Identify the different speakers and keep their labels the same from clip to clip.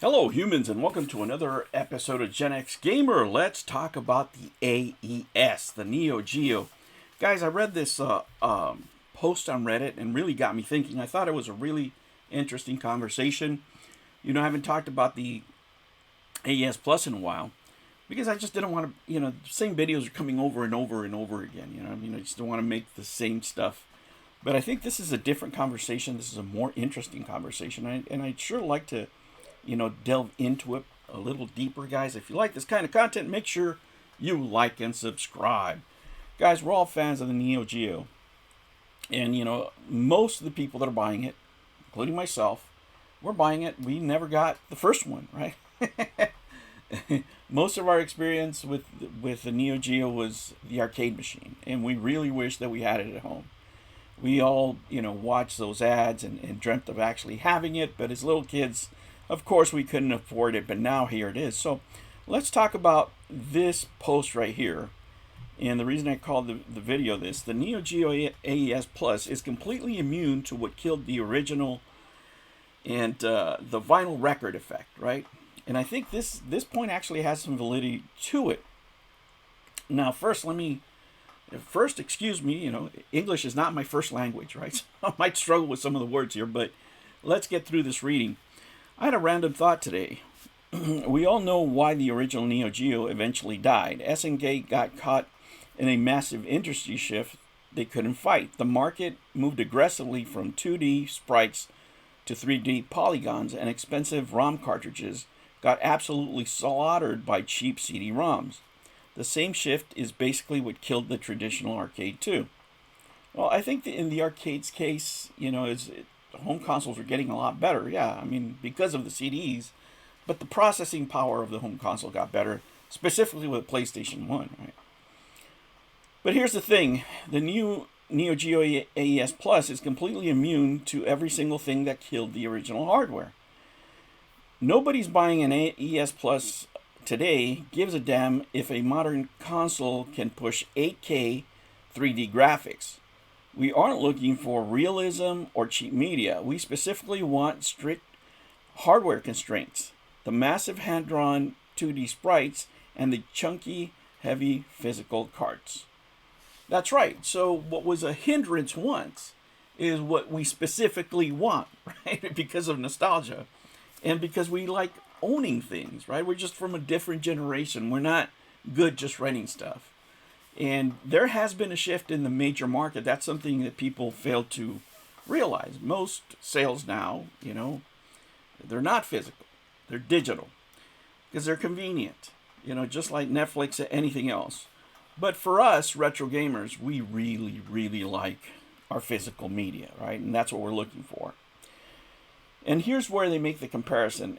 Speaker 1: Hello, humans, and welcome to another episode of Gen X Gamer. Let's talk about the AES, the Neo Geo. Guys, I read this post on Reddit and really got me thinking. I thought it was a really interesting conversation. I haven't talked about the AES Plus in a while because I just didn't want to, the same videos are coming over and over and over again. I just don't want to make the same stuff. But I think this is a different conversation. This is a more interesting conversation. And I'd sure like to delve into it a little deeper, guys. If you like this kind of content, make sure you like and subscribe. Guys, we're all fans of the Neo Geo. And, most of the people that are buying it, including myself, we're buying it. We never got the first one, right? Most of our experience with the Neo Geo was the arcade machine. And we really wish that we had it at home. We all, watched those ads and dreamt of actually having it. But as little kids, of course, we couldn't afford it, but now here it is. So let's talk about this post right here. And the reason I called the video this, the Neo Geo AES Plus is completely immune to what killed the original and the vinyl record effect, right? And I think this point actually has some validity to it. Now, first, excuse me, English is not my first language, right? So I might struggle with some of the words here, but let's get through this reading. I had a random thought today. We all know why the original Neo Geo eventually died. SNK got caught in a massive industry shift they couldn't fight. The market moved aggressively from 2D sprites to 3D polygons, and expensive ROM cartridges got absolutely slaughtered by cheap CD-ROMs. The same shift is basically what killed the traditional arcade too. Well, I think that in the arcade's case, home consoles are getting a lot better. Yeah, because of the CDs, but the processing power of the home console got better, specifically with PlayStation 1, right? But here's the thing. The new Neo Geo AES Plus is completely immune to every single thing that killed the original hardware. Nobody's buying an AES Plus today gives a damn if a modern console can push 8K 3D graphics. We aren't looking for realism or cheap media. We specifically want strict hardware constraints, the massive hand-drawn 2D sprites, and the chunky, heavy physical carts. That's right. So what was a hindrance once is what we specifically want, right? Because of nostalgia and because we like owning things, right? We're just from a different generation. We're not good just renting stuff. And there has been a shift in the major market. That's something that people fail to realize. Most sales now, they're not physical. They're digital because they're convenient, just like Netflix or anything else. But for us, retro gamers, we really, really like our physical media, right? And that's what we're looking for. And here's where they make the comparison.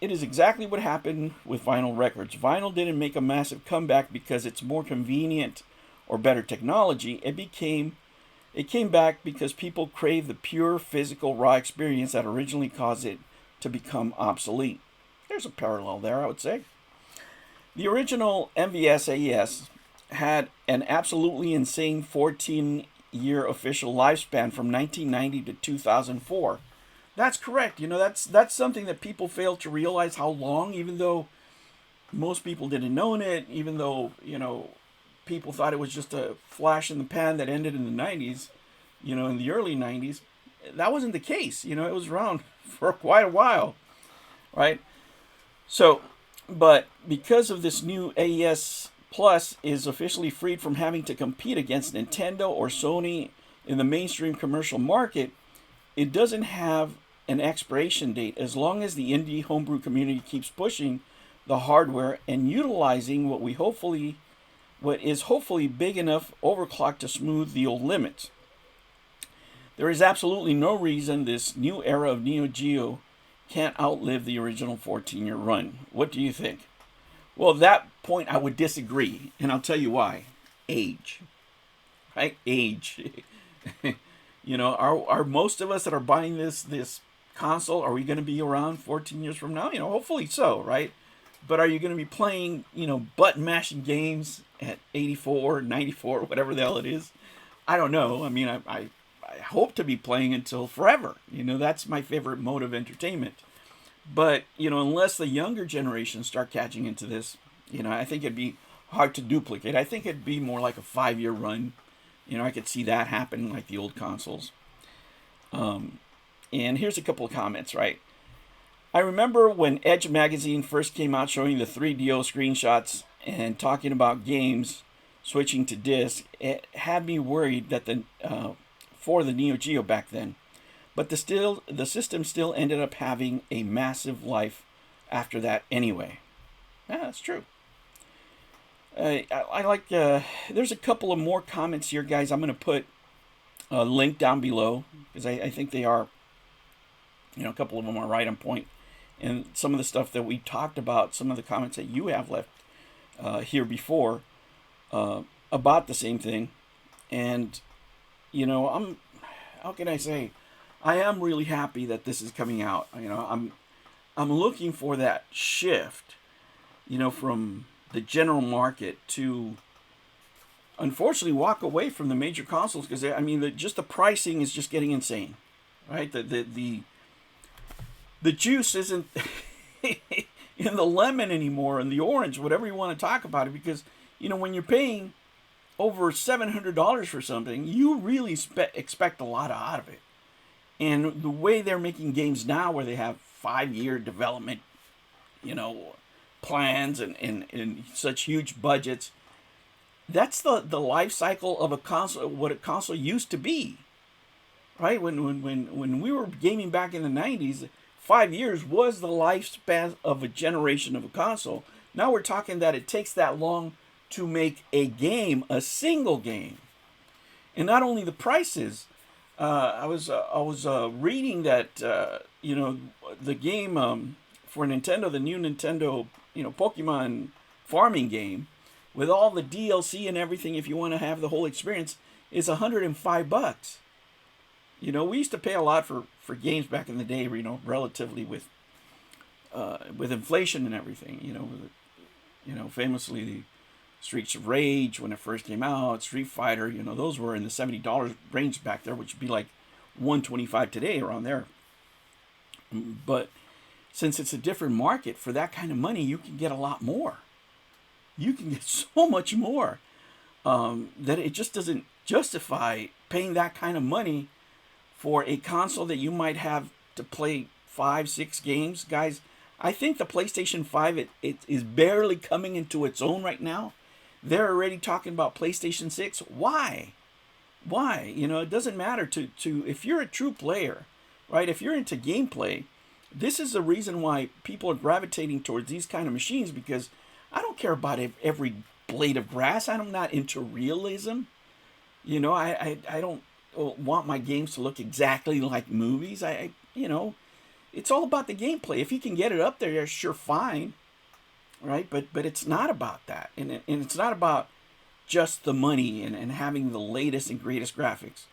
Speaker 1: It is exactly what happened with vinyl records. Vinyl didn't make a massive comeback because it's more convenient or better technology. It came back because people crave the pure physical raw experience that originally caused it to become obsolete. There's a parallel there, I would say. The original MVS AES had an absolutely insane 14-year official lifespan from 1990 to 2004. That's correct. That's something that people fail to realize how long, even though most people didn't know it, even though, people thought it was just a flash in the pan that ended in the 90s, in the early 90s. That wasn't the case. It was around for quite a while, right? So, but because of this new AES Plus is officially freed from having to compete against Nintendo or Sony in the mainstream commercial market, it doesn't have an expiration date as long as the indie homebrew community keeps pushing the hardware and utilizing what is hopefully big enough overclock to smooth the old limits. There is absolutely no reason this new era of Neo Geo can't outlive the original 14-year run. What do you think? Well, that point I would disagree, and I'll tell you why. Age. Right? Age. Are most of us that are buying this console, are we going to be around 14 years from now? Hopefully so, right? But are you going to be playing, button mashing games at 84, 94, whatever the hell it is? I don't know. I hope to be playing until forever. That's my favorite mode of entertainment. But, unless the younger generation start catching into this, I think it'd be hard to duplicate. I think it'd be more like a 5-year run. I could see that happening like the old consoles. And here's a couple of comments, right? I remember when Edge magazine first came out showing the 3DO screenshots and talking about games switching to disc. It had me worried that for the Neo Geo back then. But the system still ended up having a massive life after that anyway. Yeah, that's true. I like, there's a couple of more comments here, guys. I'm going to put a link down below because I think they are, a couple of them are right on point. And some of the stuff that we talked about, some of the comments that you have left here before about the same thing. And, how can I say? I am really happy that this is coming out. I'm looking for that shift, from the general market to, unfortunately, walk away from the major consoles because just the pricing is just getting insane, right? The juice isn't in the lemon anymore, and the orange, whatever you want to talk about it, because when you're paying over $700 for something, you really expect a lot out of it. And the way they're making games now, where they have 5-year development, plans and such huge budgets, that's the life cycle of a console, what a console used to be, right? When we were gaming back in the 90s, 5 years was the lifespan of a generation of a console. Now we're talking that it takes that long to make a game, a single game. And not only the prices, I was reading that the game for Nintendo, the new Nintendo Pokemon farming game, with all the DLC and everything, if you want to have the whole experience, is $105. We used to pay a lot for games back in the day, relatively with inflation and everything. Famously the Streets of Rage when it first came out, Street Fighter, those were in the $70 range back there, which would be like $125 today, around there. But since it's a different market, for that kind of money, you can get a lot more. You can get so much more that it just doesn't justify paying that kind of money for a console that you might have to play 5-6 games. Guys, I think the PlayStation 5, it is barely coming into its own right now. They're already talking about PlayStation 6. Why? It doesn't matter to if you're a true player, right? If you're into gameplay, this is the reason why people are gravitating towards these kind of machines, because I don't care about every blade of grass. I'm not into realism. I don't want my games to look exactly like movies. It's all about the gameplay. If you can get it up there, sure, fine, right? But it's not about that, and it's not about just the money and having the latest and greatest graphics.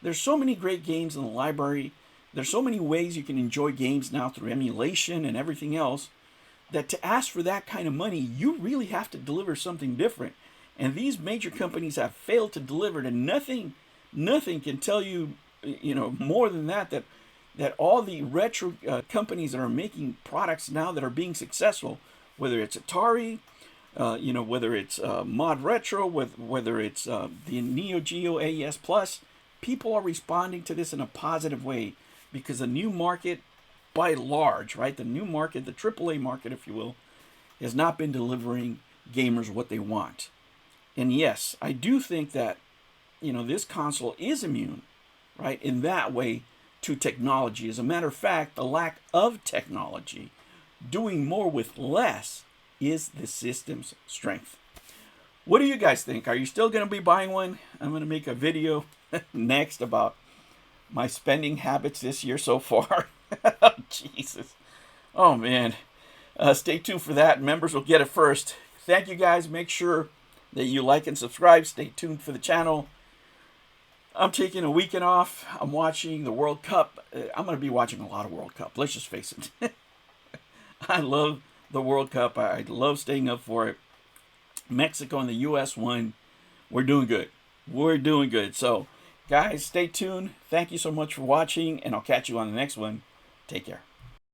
Speaker 1: There's so many great games in the library. There's so many ways you can enjoy games now through emulation and everything else, that to ask for that kind of money, you really have to deliver something different. And these major companies have failed to deliver, and nothing can tell you, more than that all the retro companies that are making products now that are being successful, whether it's Atari, whether it's Mod Retro, whether it's the Neo Geo Aes Plus, people are responding to this in a positive way, because the new market, by large, right, the new market, the AAA market, if you will, has not been delivering gamers what they want. And yes, I do think that, this console is immune, right, in that way, to technology. As a matter of fact, the lack of technology, doing more with less, is the system's strength. What do you guys think? Are you still going to be buying one? I'm going to make a video next about my spending habits this year so far. Oh, Jesus. Oh, man. Stay tuned for that. Members will get it first. Thank you, guys. Make sure that you like and subscribe. Stay tuned for the channel. I'm taking a weekend off. I'm watching the World Cup. I'm going to be watching a lot of World Cup. Let's just face it. I love the World Cup. I love staying up for it. Mexico and the U.S. won. We're doing good. We're doing good. So, guys, stay tuned. Thank you so much for watching, and I'll catch you on the next one. Take care.